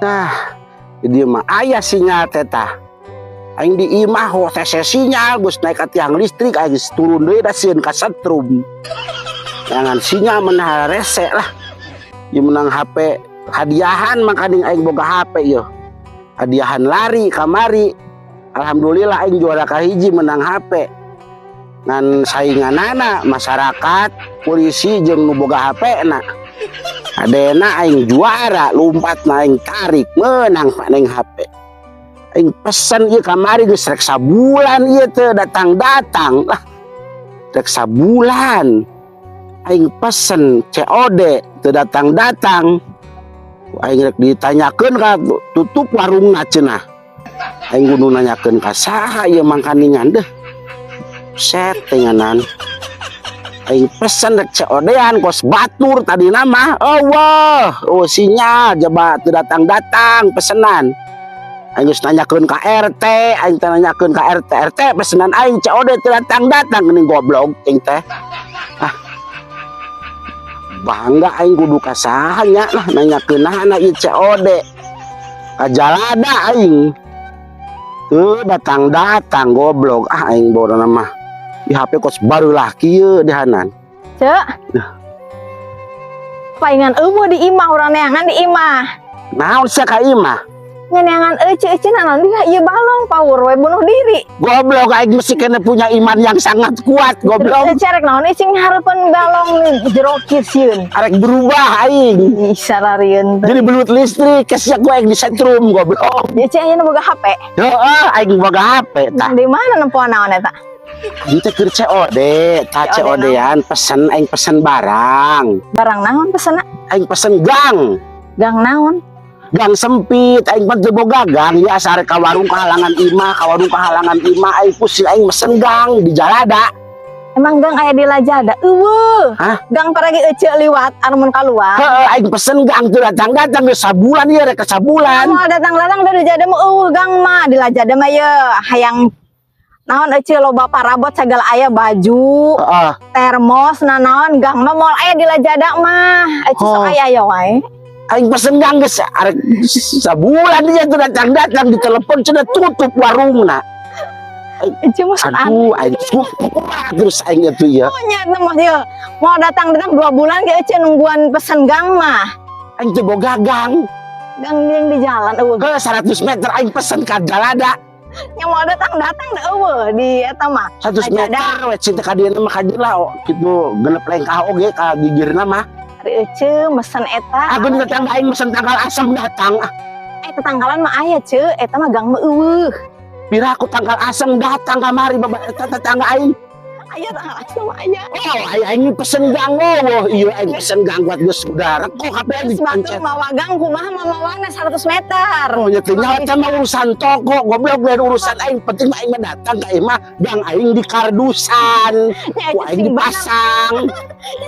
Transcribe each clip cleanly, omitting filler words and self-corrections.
Nah, dia mah ayah sinyal teta. Aing di imah ho sinyal gus naik ke tiang listrik aing turun deui da sieun ka setrum. Jangan sinyal menah rese lah. Ieu menang HP hadiahan makaning aing boga HP yo. Hadiahan lari kamari. Alhamdulillah aing juara kahiji menang HP. Ngan sainganana masyarakat, polisi jeung nu boga HP na. Adena aing juara lompat na aing tarik menang paning HP. Aing pesen ieu kamari geus rek sabulan ieu teu datang-datang lah. Rek sabulan. Aing pesen COD teu datang-datang. Aing rek ditanyakeun ka tutup warungna cenah. Aing kudu nanyakeun ka saha ieu mangkaningan deh. Settinganan. Aing pesen rek COD-an kos batur tadi nama. Allah, oh sinyal jaba teu datang-datang pesenan. Aing geus nanyakeun ka RT, aing teh nanyakeun ka RT pesenan aing COD teu datang-datang geuning goblok aing teh. Ah. Bangga aing kudu ka saha nya lah nanyakeunana ieu COD. Ka jalada aing. Teu datang-datang goblok. Ah aing bodoh mah. Di HP kos baru lah kieu dihanan. Cek. Paingan eueuh di imah urang neangan di imah. Naon sia ka imah? Ngeneangan cenah naon dia ieu balong power we bunuh diri. Goblok aing mesti kena punya iman yang sangat kuat goblok. Cerek naon cing hareupeun balong jero kisieun. Arek berubah aing. Ih sararieun teh. Jadi belut listrik kesnya gua aing di setrum goblok. Ieu cing ayeuna boga HP. Heeh, aing boga HP tah. Di mana nempoan naon eta? Di teh keur COD, tah COD-an pesen aing pesen barang. Barang naon pesenna? Aing pesen gang. Gang naon? Gang sempit, aing mah teu boga gang ya sare ka warung kahalangan imah, ka warung kahalangan imah aing pusing aing mesen gang di jalada. Emang gang aya di Lajada? Eueuh. Hah? Gang paragi eceu liwat anu mun kaluar. Heeh, aing pesen gang teu datang-datang geus sabulan ieu rek sabulan. Moal datang-datang dari Lajada mah eueuh gang mah di Lajada mah ye hayang naon eceu loba parabot segala aya baju, Heeh. termos naon gang mah moal aya di Lajada mah. Eceu sok aya wae. Aing pesen gang geus arek sabulan dia teu datang-datang di telepon cenah tutup warungna. Eceu mah sok Aduh, aing terus aing atuh ya. nya mah ye mau datang-datang 2 bulan ge eceu nungguan pesen gang mah. Aing teu boga gang. Gang yang di jalan eueuh. Ke 100 meter aing pesen ka jalada. Nya mau datang-datang da eueuh di eta mah. 100 meter we cinta ka dieu mah ka dieu lah kitu genep lengkah oge ka gigirna mah. Ari eceu mesen eta. Aku tetangga aing mesen tanggal asam datang. Tetanggalan mah aya ceu, eta mah gang mah eueuh. Pira aku tanggal asam datang kamari baba eta tetangga aing. Aya tanggal asam aya. Oh, aing pesen gang oh. Iya aing pesen gang buat geus udara. Kok kabeh dipancet. Mawa gang kumaha mamawana 100 meter. Oh, nya teh nyawa mah urusan toko, goblok lain urusan aing. Penting mah aing mah datang ka imah gang aing di kardusan. Ku aing dipasang.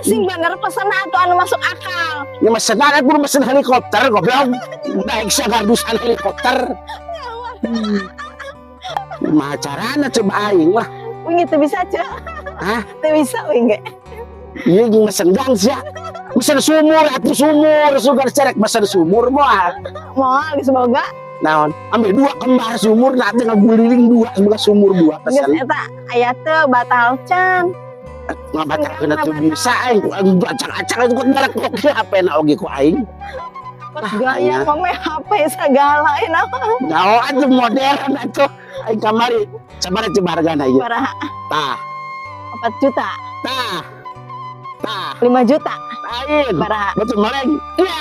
Sing bener pesan atuh anu masuk akal. Ya mesen ada kudu mesen helikopter goblok. Naik sa kardusan helikopter. Mah carana coba aing wah. Wing itu bisa ceu. Hah? Teu bisa wing ge. Iya jeung mesen gang sia. Mesen sumur atuh sumur, sugar cerek mesen sumur moal. Moal geus boga. Naon? Ambil 2 kembar sumur nanti ngaguliling 2 semoga sumur 2 Geus pesan. eta aya teu batal can. Ngabaca kena tuh bisa aing acak-acak itu kok merek kok HP-na oge ku aing. Gaya mame HP segala naon. Nyaho atuh modern atuh. Aing kamari sabaraha coba hargana ieu? Baraha? Tah. 4 juta. Tah. Tah. 5 juta. Lain. Baraha? Betul meleng. Ya.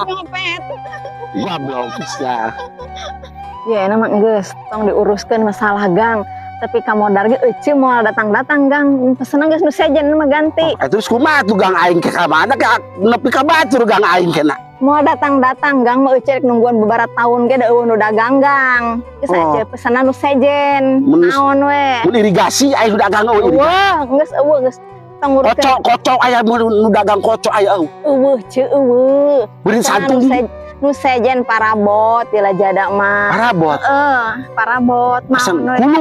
Ngopet. Goblok sia. Ya nama geus tong diuruskeun masalah gang. Tapi ka modal ge eceu moal datang-datang gang. Pesenan geus nu sejen mah ganti. Terus kumaha tuh gang aing ke ka mana ka nepi ka batur gang aing kena. Moal datang-datang gang mah eceu rek nungguan beberapa tahun ge da eueuh nu dagang gang. Geus aja pesanan nu sejen. Naon we? Mun irigasi aing nu dagang eueuh. Wah, geus eueuh geus tong uruskeun. Kocok aya nu dagang kocok aya eueuh. Eueuh ceu eueuh. Beureun santung. Nu sejen parabot di Lajada mah. Parabot. Parabot mah.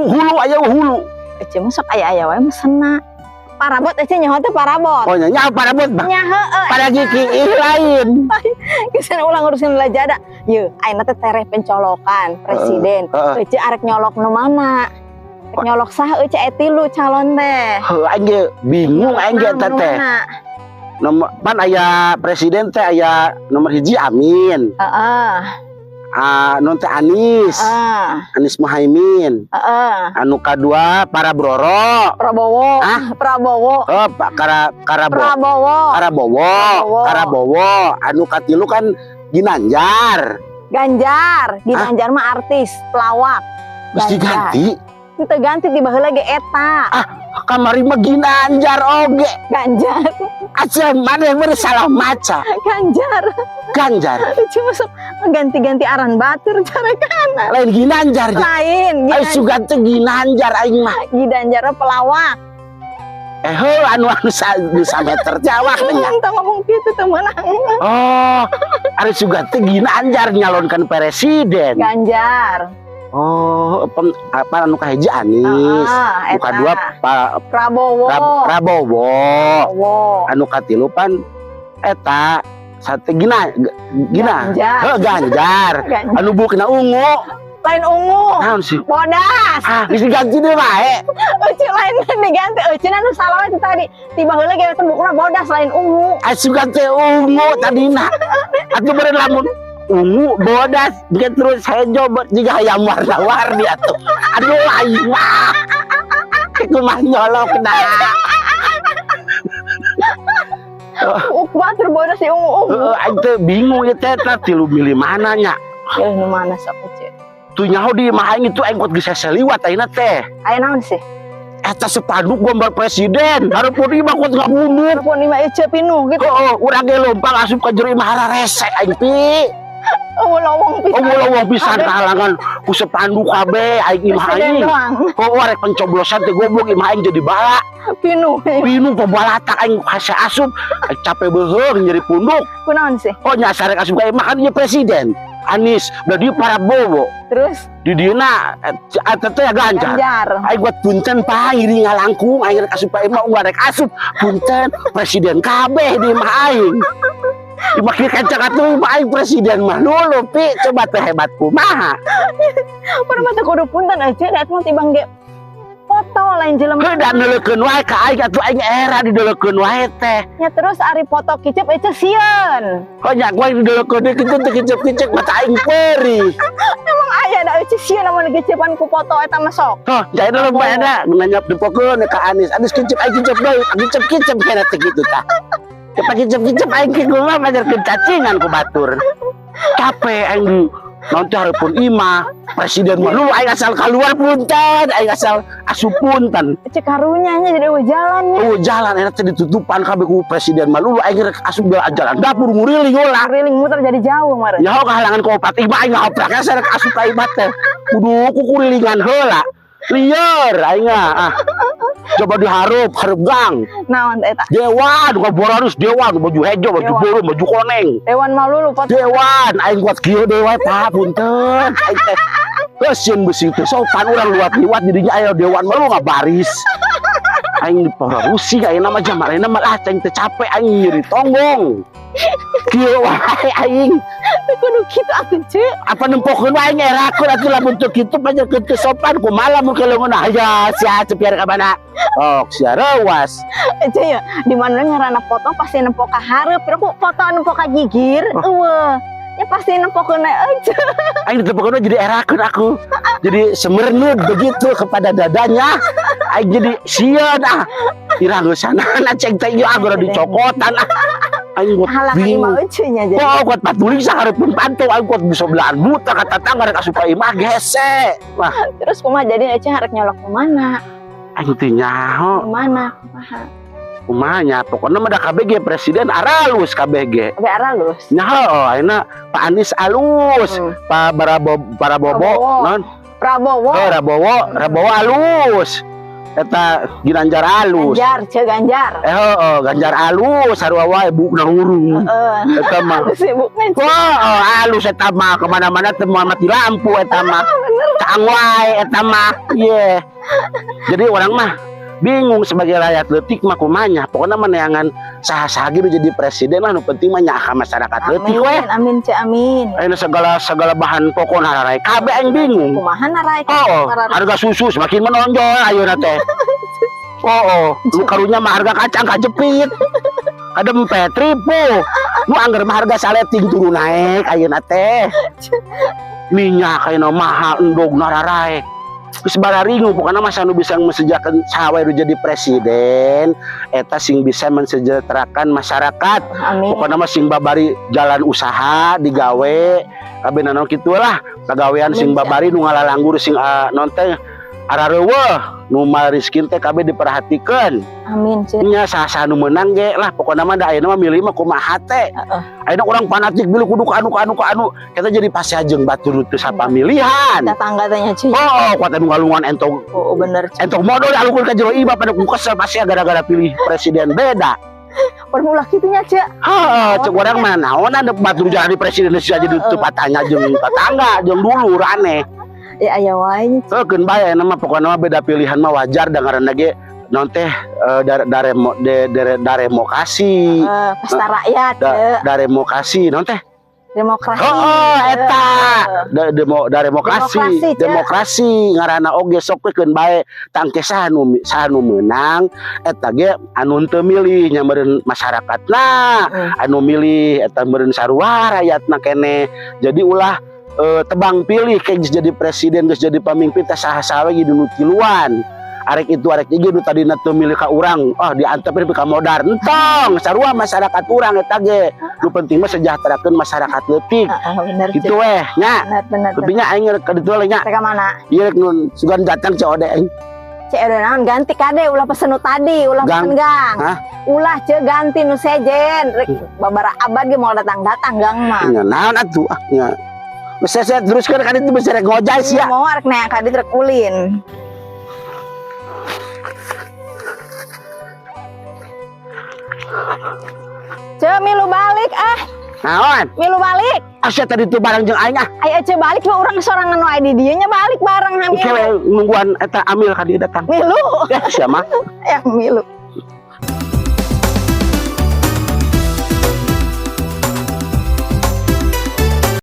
Hulu aya hulu. Eceu mah sok aya-aya wae mesena. parabot aja nyaho teh parabot. Oh nya parabot mah. Nya heueuh. Pada gigi lain. Geus ulang urusin lajada. Ye, ayeuna teh tereh pencolokan presiden. Eueuh arek nyolok nu mana? Arek nyolok saha eueuh etilu calon teh. Heuh aing ge bingung aing ge eta teh. Nomor pan aya presiden teh aya nomor 1 Amin. Heeh. Non teh Anies. Anies Muhaimin. Anu kadua para Broro. Prabowo. Prabowo. Oh, Karabowo. Anu katilu kan Ginanjar. Ginanjar mah artis, pelawak. Mesti ganti. Itu ganti di baheula ge eta. Kamari mah Ginanjar oge. Ganjar. Aja mana yang salah maca. Ganjar. Cuma ganti-ganti aran batur cara kana. Lain Ginanjar. Lain. Ai sugan teh Ginanjar aing mah. Ginanjar pelawak. Anu meter jawab nya. Teu ngomong kitu teh meunang. Oh, ari sugan teh Ginanjar nyalonkan presiden. Ganjar. Oh, apa anu kahiji Anies. Anu kadua Prabowo. Anu katilu pan eta sate Ganjar. Anu bukna ungu. Lain ungu. Naon sih? Bodas. Geus diganti deui wae. Eueuh lain diganti. Eueuh anu salah itu tadi. Tiba heula ge eta bukna bodas lain ungu. Asugan teh ungu tadina. Atuh beureun lamun ungu bodas dia terus saya coba juga ayam warna-warni atuh. Aduh lain mah. Kumaha nyolok dah. Batur bodas si ungu. Aing teh bingung ieu teh tilu milih mana nya. Pilih nu mana sok ce. Tu nyaho di mah aing itu aing kuat geus seliwat ayeuna teh. Aya naon sih? Eta sepanduk gambar presiden. Hareupeun ieu mah kuat ngabundut. Hareupeun ieu mah ece pinuh gitu. Urang ge lompang asup ka jero imah rese aing pi. Lowong pisan kahalangan ku sepanduk kabeh aing imah aing. Arek pencoblosan teh goblok imah aing jadi bala. Pinuh pembalatak aing hase asup capek beuheung nyeri punduk. Kunaon sih? Oh nyasar asup ka imah kan ieu presiden. Anies, berarti Prabowo. Terus di dieuna eta teh Ganjar. Aing buat punten pa iri ngalangkung aing rek asup ka imah rek asup punten presiden kabeh di imah aing. Dimakin kencang atuh aing presiden mah dulu pi coba teh hebat kumaha. Pernah mah teh kudu punten aja dat mah tibang ge foto lain jelema. Heuh neulekeun wae ka aing atuh aing era dideulekeun wae teh. Ya terus ari foto kicep ece sieun. Oh nya gua dideulekeun kitu teh kicep-kicep mata aing perih. Emang aya da ece sieun namun kecepan ku foto eta mah sok. Hah, jadi lo bae da nanya depokeun ka Anies. Anies kicep aing kicep deui, kicep kana teh kitu tah. Cepat kicep aing ke gua majarkeun cacingan ku batur. Capek aing nanti hareupeun imah presiden mah dulu aing asal keluar punten aing asal asup punten cek karunya nya jadi jalannya jalan enak teh ditutupan kabeh ku presiden mah dulu aing rek asup jalan dapur nguriling heula nguriling muter jadi jauh meureun nyaho kahalangan ku opat imah aing ngoprak asa rek asup ka imah teh kudu ku kurilingan heula lieur aing coba diharup gang naon eta dewan bukan boranus dewan baju hejo baju beureum baju koneng dewan mah lulu foto dewan aing kuat kieu dewan tah punten aing teh sieun beusi teh sopan urang liwat dirinya aya dewan mah lu ngabaris aing diparusi ayeuna mah jamalena mah aing teh capek aing nyeri tonggong kieu wae aing kudu kitu atuh ce apa nempokeun wae ngerakeun atuh lamun teu kitu panjangkeun teu sopan kumaha mun kelongeun aya sia cepiar ka mana sia rewas ce ya di mana ngaranna foto pasti nempok ka hareup pero foto nempok ka gigir eueuh ya pasti nempokeun aja aing ditempokeun jadi erakeun aku jadi semernud begitu kepada dadanya aing jadi sieun irang geus sanana ceng teh ieu agora dicokotan aing buat bingung kok kuat patuling sahareupeun pantau aing kuat bisa belahan buta ka tatangga rek asup ka imah gese wah terus kumaha jadi ece harek nyolok ke mana aing teh nyaho mana kumaha nya pokona mah da KBG presiden aralus KBG aralus nyaho ayeuna Pak Anies alus Pak Prabowo non Prabowo alus eta Ginanjar alus Ganjar Ganjar alus sarua wae bukna ngurung eta mah alus eta mah kemana-mana teu mati lampu eta mah caang wae eta mah jadi orang mah bingung sebagai rakyat leutik mah kumanya pokoknya meneangan saha-saha gitu jadi presiden lah nu penting mah nyaha masyarakat leutik we amin ce amin ayeuna segala bahan pokok hararai kabeh aing bingung kumaha narai harga susu semakin menonjol ayeuna teh lu karunya mah harga kacang kajepit kadempet ribu lu anggar mah harga saleting turun naik ayeuna teh minyak ayeuna mahal endog nararai geus bararingu pokona masa nu bisa mensejahterakan saha we jadi presiden eta sing bisa mensejahterakan masyarakat amin pokona mah sing babari jalan usaha digawe kabeh naon kitu lah kagawean sing babari nu ngalalanggur sing non teh arareuweuh nu mariskin teh kabeh diperhatikeun amin nya saha nu meunang ge lah pokona mah da ayeuna mah milih mah kumaha teh ayeuna urang fanatik bilih kudu ka anu kita jadi pasajeng batur teu sapamilihan tetangga tanya cuy kuat anu ngalungan entong bener entong modal alungkeun ka jero imah pada kesel pasti gara-gara pilih presiden beda permulah kitunya ce cek urang mah naon anda batur jadi presiden saja jadi teu patanya jeung tetangga jeung dulur aneh ya aya wae keun bae nama pokona mah beda pilihan mah wajar da ngaranna ge non teh demokrasi pesta rakyat demokrasi non teh demokrasi eta demokrasi ngaranna oge sok keun bae tangke saha nu meunang eta ge anu teu milih nya meureun masyarakatna anu milih eta meureun sarua rakyatna keneh jadi ulah tebang pilih kayak jadi presiden geus jadi pamimpin teh saha-saha we di nu tiluan arek itu arek ieu nu tadina teu milih ka urang diantep ka modar entong sarua masyarakat urang eta ge nu penting mah sejahterakeun masyarakat leutik kitu weh nya bener tapi nya aing ka ditu nya ka mana ieu rek nun sugan datang COD aing COD naon ganti kade ulah pesen nu tadi ulah pesen gang ulah ce ganti nu sejen rek babara abad ge moal datang gang mah nya naon atuh nya bisa saya teruskan kan itu bisa rek ngojay sia mau arek neang kadi trek ulin milu balik naon milu balik asa tadi tuh barang jeung aing aya ce balik mah urang sorangan wae di dieu nya balik bareng nungguan eta amil ka dia datang milu sia mah milu